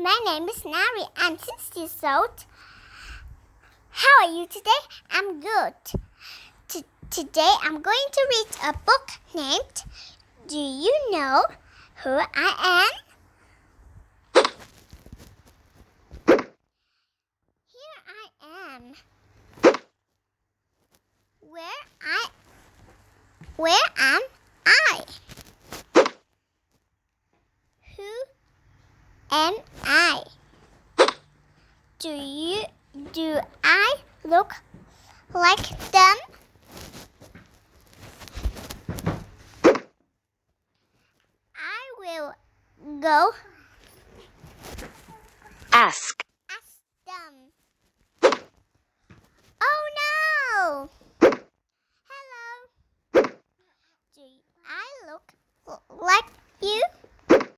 My name is Nari. I'm 6 years old. How are you today? I'm good. Today I'm going to read a book named Do You Know Who I Am? Here I am. Where am I? Who am I? Do I look like them? I will go Ask. them. Oh no! Hello. Do I look like you?